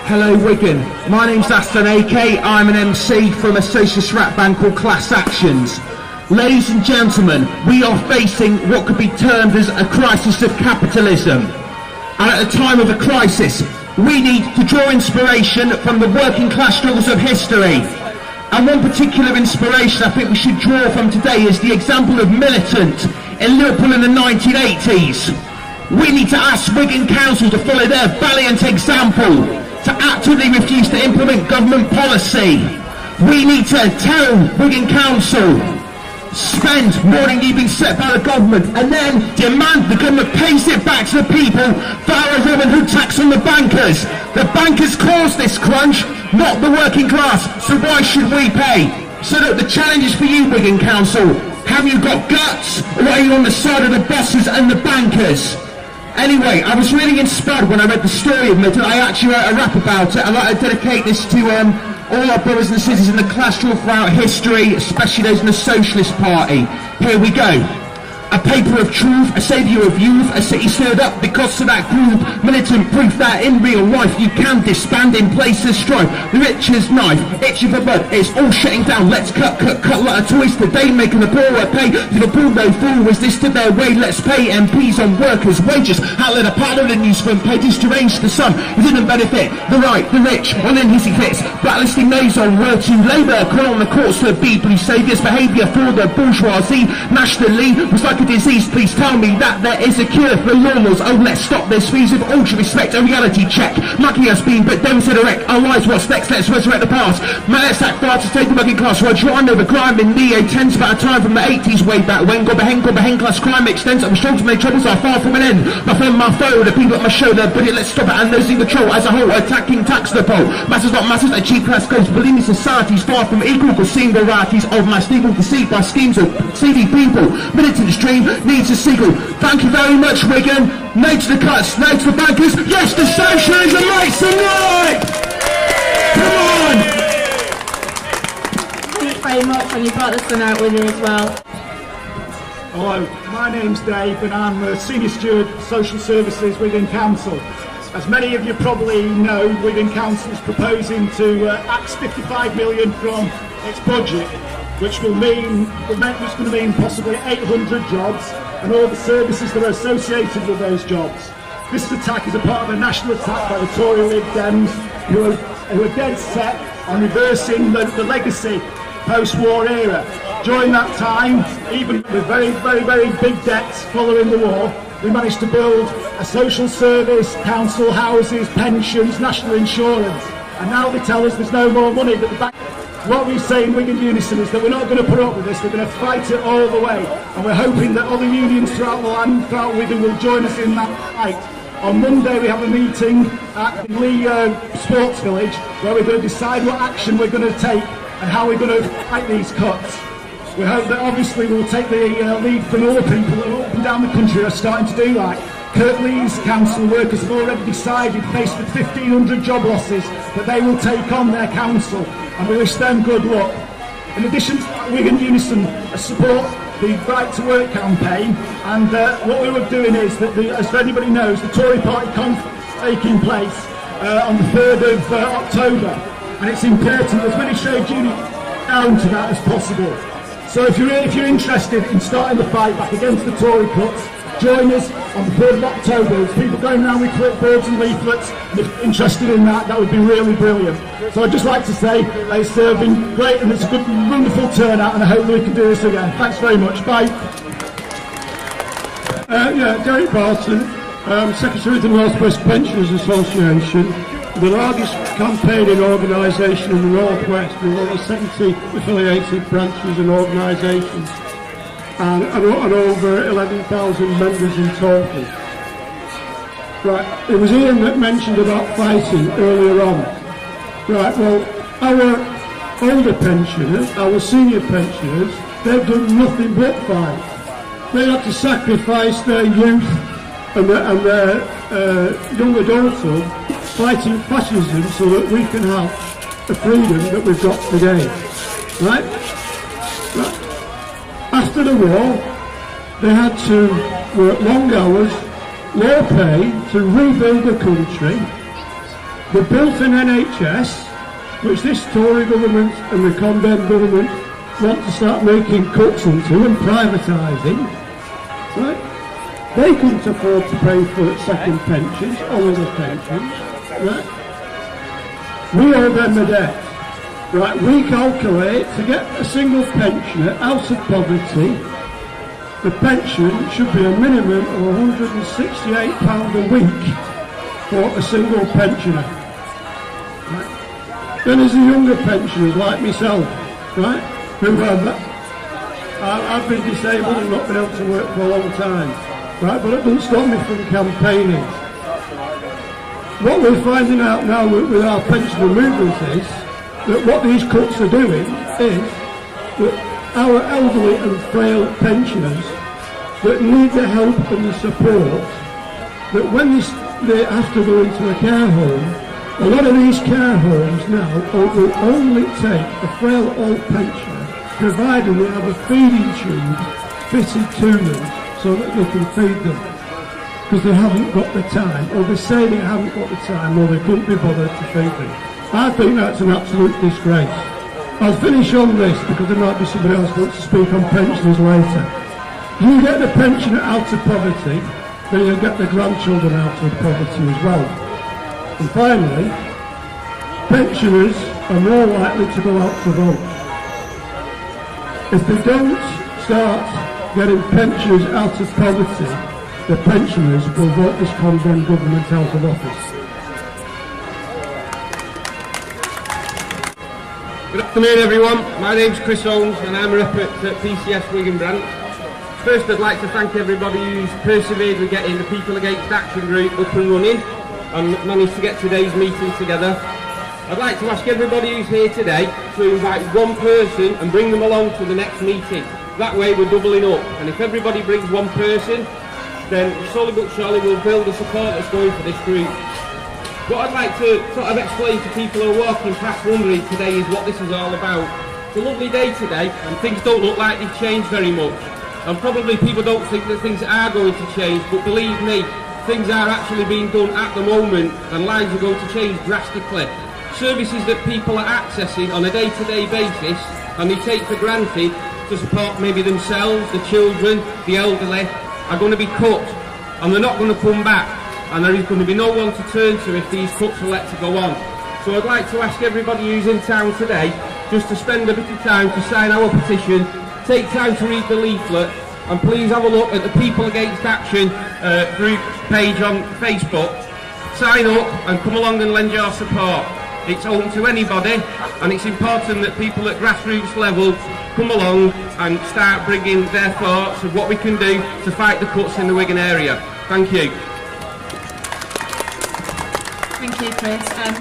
Hello Wigan, my name's Aston AK, I'm an MC from a socialist rap band called Class Actions. Ladies and gentlemen, we are facing what could be termed as a crisis of capitalism. And at a time of a crisis, we need to draw inspiration from the working class struggles of history. And one particular inspiration I think we should draw from today is the example of Militant in Liverpool in the 1980s. We need to ask Wigan Council to follow their valiant example, to actively refuse to implement government policy. We need to tell Wigan Council, spend more than you've been set by the government, and then demand the government pays it back to the people via a Robin Hood tax on the bankers. The bankers caused this crunch, not the working class, so why should we pay? So look, the challenge is for you, Wigan Council. Have you got guts, or are you on the side of the bosses and the bankers? Anyway, I was really inspired when I read the story of Militant. I actually wrote a rap about it. I'd like to dedicate this to all our brothers and sisters in the class struggle throughout history, especially those in the Socialist Party. Here we go. A paper of truth, a saviour of youth, a city stirred up because of that groove. Militant proof that in real life you can disband in place of strife. The rich's knife, itching for blood, it's all shutting down. Let's cut like a toys today, making the poorer pay. Liverpool no fool resisted their way, let's pay MPs on workers' wages. Outlet a part of the newsroom pages to range the sun. It didn't benefit the right, the rich, on in hissy fits. Blacklisting those on word to Labour, call on the courts to be blue saviours. Behaviour for the bourgeoisie nationally was like a disease. Please tell me that there is a cure for lawnmowers. Oh, let's stop this fees with all due respect. A reality check. Lucky us being but don't set a wreck. Our lives what's next, let's resurrect the past. Man, let's act fast to take the working class. We're trying over crime in the 10s, about a time from the 80s way back when. Go behind class crime extends. I'm strong to make troubles are far from an end. My friend, my foe, the people at my shoulder, but let's stop it and losing control as a whole. Attacking tax the pole. Masses not masses, a cheap class goes. Believe me, society's far from equal. Cause seeing varieties of mass equal deceived by schemes of seedy people. Militant's dream needs a sequel. Thank you very much, Wigan. No to the cuts, no to the bankers. Yes, the socialism rights tonight! Come on! Thanks very much, and you brought this one out with you as well. Hello, my name's Dave and I'm the Senior Steward Social Services Wigan Council. As many of you probably know, Wigan Council is proposing to axe 55 million from its budget, which will mean, it's going to mean possibly 800 jobs and all the services that are associated with those jobs. This attack is a part of a national attack by the Tory Lib Dems who are dead set on reversing the legacy post-war era. During that time, even with very, very, very big debts following the war, we managed to build a social service, council houses, pensions, national insurance, and now they tell us there's no more money that the bank. What we say in Wigan Unison is that we're not going to put up with this, we're going to fight it all the way, and we're hoping that other unions throughout the land, throughout Wigan, will join us in that fight. On Monday we have a meeting at the Lee Sports Village where we're going to decide what action we're going to take and how we're going to fight these cuts. We hope that obviously we'll take the lead from all people up and down the country are starting to do that. Kirklees council workers have already decided, faced with 1,500 job losses, that they will take on their council, and we wish them good luck. In addition to Wigan Unison support the Right to Work campaign, and what we were doing is that, as anybody knows, the Tory Party conference is taking place on the 3rd of October, and it's important as many trade unions down to that as possible. So if you're interested in starting the fight back against the Tory cuts, join us on the 3rd of October. There's people going around with clipboards and leaflets, and if you're interested in that, that would be really brilliant. So I'd just like to say it's been great and it's a good, wonderful turnout, and I hope that we can do this again. Thanks very much. Bye. Derek Barton, Secretary of the North West Pensioners Association, the largest campaigning organisation in the North West with over 70 affiliated branches and organisations. And over 11,000 members in total. Right, it was Ian that mentioned about fighting earlier on. Right, well, our older pensioners, our senior pensioners, they've done nothing but fight. They had to sacrifice their youth and their young adulthood fighting fascism so that we can have the freedom that we've got today. Right? After the war, they had to work long hours, low pay to rebuild the country, They built an NHS, which this Tory government and the Con-Dem Government want to start making cuts into and privatising. Right? They couldn't afford to pay for second pensions or other pensions. Right? We owe them a debt. Right? We calculate to get a single pensioner out of poverty, the pension should be a minimum of £168 a week for a single pensioner. Right? Then there's the younger pensioners like myself, right? Who I've been disabled and not been able to work for a long time, right? But it doesn't stop me from campaigning. What we're finding out now with our pensioner movement is that what these cuts are doing is that our elderly and frail pensioners that need the help and the support, that when they have to go into a care home, a lot of these care homes now will only take a frail old pensioner, provided they have a feeding tube fitted to them so that they can feed them. Because they haven't got the time, or they say they haven't got the time, or they couldn't be bothered to feed them. I think that's an absolute disgrace. I'll finish on this because there might be somebody else who wants to speak on pensioners later. You get the pensioner out of poverty, then you'll get the grandchildren out of poverty as well. And finally, pensioners are more likely to go out to vote. If they don't start getting pensioners out of poverty, the pensioners will vote this Con-Dem government out of office. Good afternoon everyone, my name's Chris Holmes and I'm a rep at PCS Wigan branch. First I'd like to thank everybody who's persevered with getting the People Against Action group up and running and managed to get today's meeting together. I'd like to ask everybody who's here today to invite one person and bring them along to the next meeting. That way we're doubling up, and if everybody brings one person, then slowly but surely we'll build the support that's going for this group. What I'd like to sort of explain to people who are walking past wondering today is what this is all about. It's a lovely day today and things don't look like they've changed very much. And probably people don't think that things are going to change, but believe me, things are actually being done at the moment and lives are going to change drastically. Services that people are accessing on a day-to-day basis and they take for granted to support maybe themselves, the children, the elderly, are going to be cut and they're not going to come back, and there is going to be no one to turn to if these cuts are let to go on. So I'd like to ask everybody who's in town today just to spend a bit of time to sign our petition, take time to read the leaflet, and please have a look at the People Against Action group page on Facebook. Sign up and come along and lend your support. It's open to anybody, and it's important that people at grassroots level come along and start bringing their thoughts of what we can do to fight the cuts in the Wigan area. Thank you. Thank you, Chris.